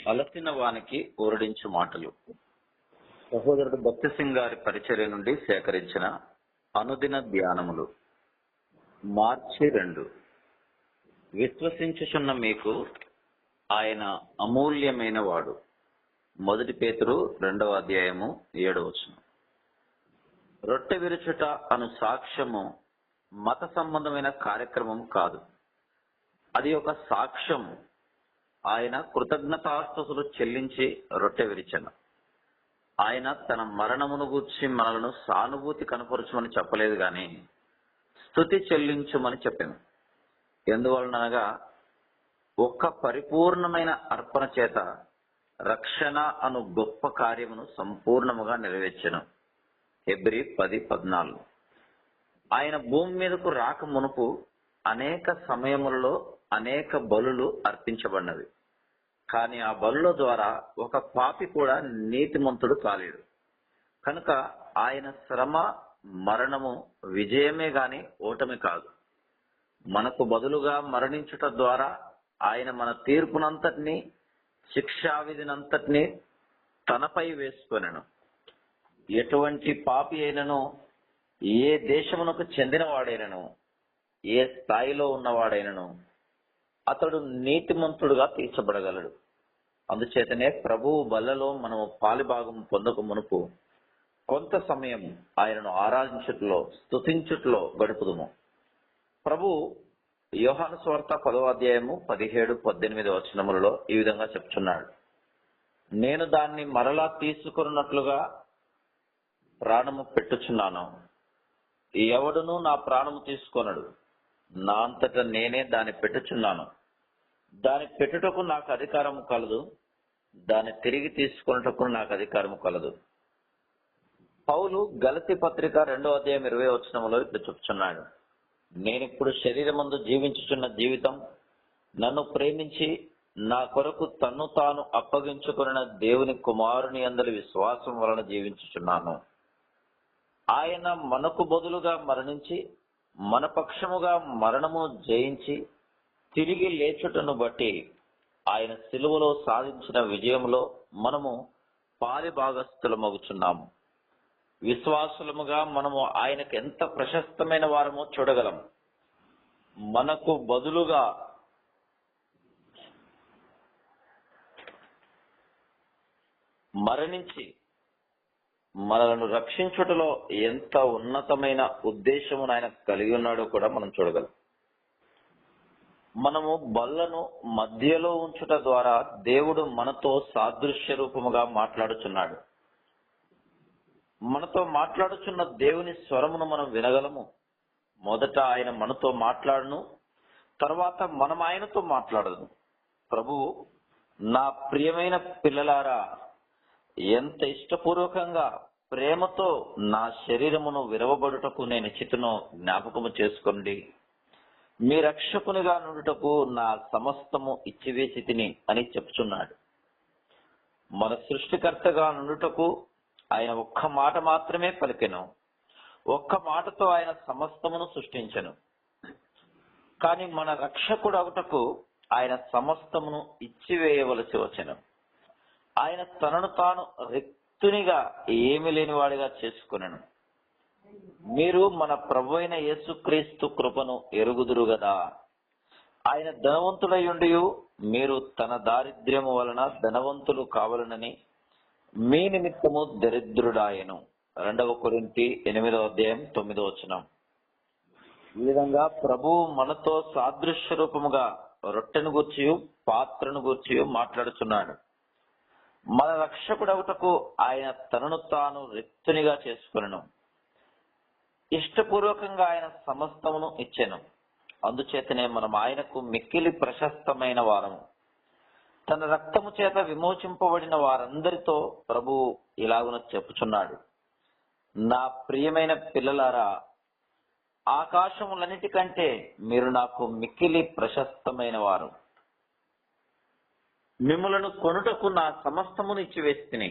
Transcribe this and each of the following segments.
అలసిన వానికి ఊరడించు మాటలు. సహోదరుడు భక్తి సింగ్ గారి పరిచర్య నుండి సేకరించిన అనుదిన ధ్యానములు. మార్చి 2. విశ్వసించుచున్న మీకు ఆయన అమూల్యమైన వాడు. 1 పేతురు 2వ అధ్యాయము 7వ వచనం. రొట్టె విరుచుట అను సాక్ష్యము మత సంబంధమైన కార్యక్రమం కాదు. అది ఒక సాక్ష్యం. ఆయన కృతజ్ఞతాస్తుతులు చెల్లించి రొట్టె విరిచెను. ఆయన తన మరణమును గూర్చి మనలను సానుభూతి కనపరచమని చెప్పలేదు గాని స్తుతి చెల్లించుమని చెప్పాను. ఎందువలనగా ఒక్క పరిపూర్ణమైన అర్పణ చేత రక్షణ అను గొప్ప కార్యమును సంపూర్ణముగా నెరవేర్చెను. హెబ్రీ 10:14. ఆయన భూమి మీదకు రాక మునుపు అనేక సమయములలో అనేక బలులు అర్పించబడినవి. కానీ ఆ బలుల ద్వారా ఒక పాపి కూడా నీతిమంతుడు కాలేడు. కనుక ఆయన శ్రమ, మరణము విజయమే గాని ఓటమి కాదు. మనకు బదులుగా మరణించుట ద్వారా ఆయన మన తీర్పునంతటినీ, శిక్షావిధినంతటినీ తనపై వేసుకొనెను. ఎటువంటి పాపి అయినను, ఏ దేశమునకు చెందినవాడైనను, ఏ స్థాయిలో ఉన్నవాడైనను అతడు నీతిమంతుడుగా తీర్చబడగలడు. అందుచేతనే ప్రభువు బల్లలో మనము పాలిభాగం పొందక మునుపు కొంత సమయం ఆయనను ఆరాధించుటలో, స్తుతించుటలో గడుపుదుము. ప్రభు యోహాను సువార్త 10వ అధ్యాయము 17-18 వచనములలో ఈ విధంగా చెప్తున్నాడు. నేను దాన్ని మరలా తీసుకున్నట్లుగా ప్రాణము పెట్టుచున్నాను. ఎవడునూ నా ప్రాణము తీసుకొనడు. నా అంతటా నేనే దాన్ని పెట్టుచున్నాను. దాన్ని పెట్టుటకు నాకు అధికారము కలదు, దాన్ని తిరిగి తీసుకొనుటకు నాకు అధికారము కలదు. పౌలు గలతీ పత్రిక 2వ అధ్యాయం 20వ వచనములో ఇట్లా చెప్తున్నాడు. నేనిప్పుడు శరీరమందు జీవించుచున్న జీవితం నన్ను ప్రేమించి నా కొరకు తన్ను తాను అప్పగించుకున్న దేవుని కుమారుని యందలి విశ్వాసం వలన జీవించుచున్నాను. ఆయన మనకు బదులుగా మరణించి మన పక్షముగా మరణమును జయించి తిరిగి లేచుటను బట్టి ఆయన సిలువలో సాధించిన విజయంలో మనము పాలిభాగస్థులమగుచున్నాము. విశ్వాసులముగా మనము ఆయనకు ఎంత ప్రశస్తమైన వారమో చూడగలం. మనకు బదులుగా మరణించి మనలను రక్షించుటలో ఎంత ఉన్నతమైన ఉద్దేశమును ఆయన కలిగి ఉన్నాడో కూడా మనం చూడగలం. మనము బల్లను మధ్యలో ఉంచుట ద్వారా దేవుడు మనతో సాదృశ్య రూపముగా మాట్లాడుచున్నాడు. మనతో మాట్లాడుచున్న దేవుని స్వరమును మనం వినగలము. మొదట ఆయన మనతో మాట్లాడును, తర్వాత మనం ఆయనతో మాట్లాడదు. ప్రభువు, నా ప్రియమైన పిల్లలారా, ఎంత ఇష్టపూర్వకంగా ప్రేమతో నా శరీరమును విరవబడుటకు నేను ఇచ్చితునో జ్ఞాపకము చేసుకోండి. మీ రక్షకునిగా నుండుటకు నా సమస్తము ఇచ్చివేసి తిని అని చెప్తున్నాడు. మన సృష్టికర్తగా నుండుటకు ఆయన ఒక్క మాట మాత్రమే పలికెను. ఒక్క మాటతో ఆయన సమస్తమును సృష్టించెను. కానీ మన రక్షకుడు అవుటకు ఆయన సమస్తమును ఇచ్చివేయవలసి వచ్చెను. ఆయన తనను తాను రిక్తునిగా ఏమి లేనివాడిగా చేసుకొనెను. మీరు మన ప్రభువైన యేసుక్రీస్తు కృపను ఎరుగుదురు గదా. ఆయన ధనవంతుడయుండి మీరు తన దారిద్ర్యము వలన ధనవంతులు కావాలనని మీ నిమిత్తము దరిద్రుడాయెను. 2వ కొరింథీ 8వ అధ్యాయం 9వ వచనం. ఈ విధంగా ప్రభువు మనతో సాదృశ్య రూపముగా రొట్టెను గూర్చి, పాత్రను గూర్చి మాట్లాడుచున్నాడు. మన రక్షకుడవుటకు ఆయన తనను తాను రిక్తునిగా చేసుకొనెను. ఇష్టపూర్వకంగా ఆయన సమస్తమును ఇచ్చెను. అందుచేతనే మనం ఆయనకు మిక్కిలి ప్రశస్తమైన వారము. తన రక్తము చేత విమోచింపబడిన వారందరితో ప్రభువు ఇలాగున చెప్పుచున్నాడు. నా ప్రియమైన పిల్లలారా, ఆకాశములన్నిటికంటే మీరు నాకు మిక్కిలి ప్రశస్తమైన వారు. మిమ్ములను కొనుటకు నా సమస్తమును ఇచ్చివేస్తిని.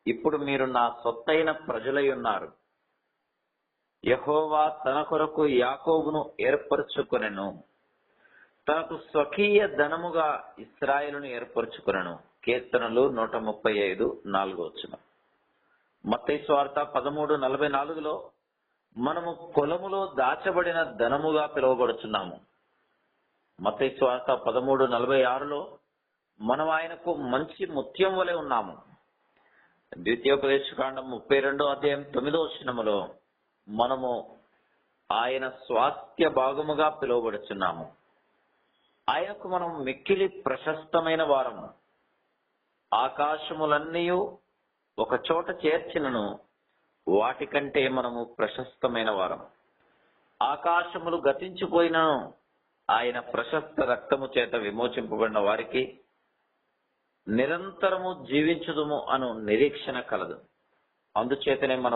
ఇప్పుడు మీరు నా సొత్తైన ప్రజలై ఉన్నారు. యెహోవా తన కొరకు యాకోబును ఏర్పరచుకొనెను. తనకు స్వకీయ ధనముగా ఇశ్రాయేలును ఏర్పరచుకునను. కీర్తనలు 135:4. మత్తయి సువార్త 13:44 మనము పొలములో దాచబడిన ధనముగా పిలువబడుచున్నాము. మత్తయి సువార్త 13:46 మనం ఆయనకు మంచి ముత్యం వలె ఉన్నాము. ద్వితీయోపదేశకాండం 32:9 మనము ఆయన స్వాస్థ్య భాగముగా పిలువబడుచున్నాము. ఆయనకు మనం మిక్కిలి ప్రశస్తమైన వారము. ఆకాశములన్నీ ఒక చోట చేర్చినను వాటికంటే మనము ప్రశస్తమైన వారం. ఆకాశములు గతించిపోయినను ఆయన ప్రశస్త రక్తము చేత విమోచింపబడిన వారికి నిరంతరము జీవించుదుము అను నిరీక్షణ కలదు. అందుచేతనే మనం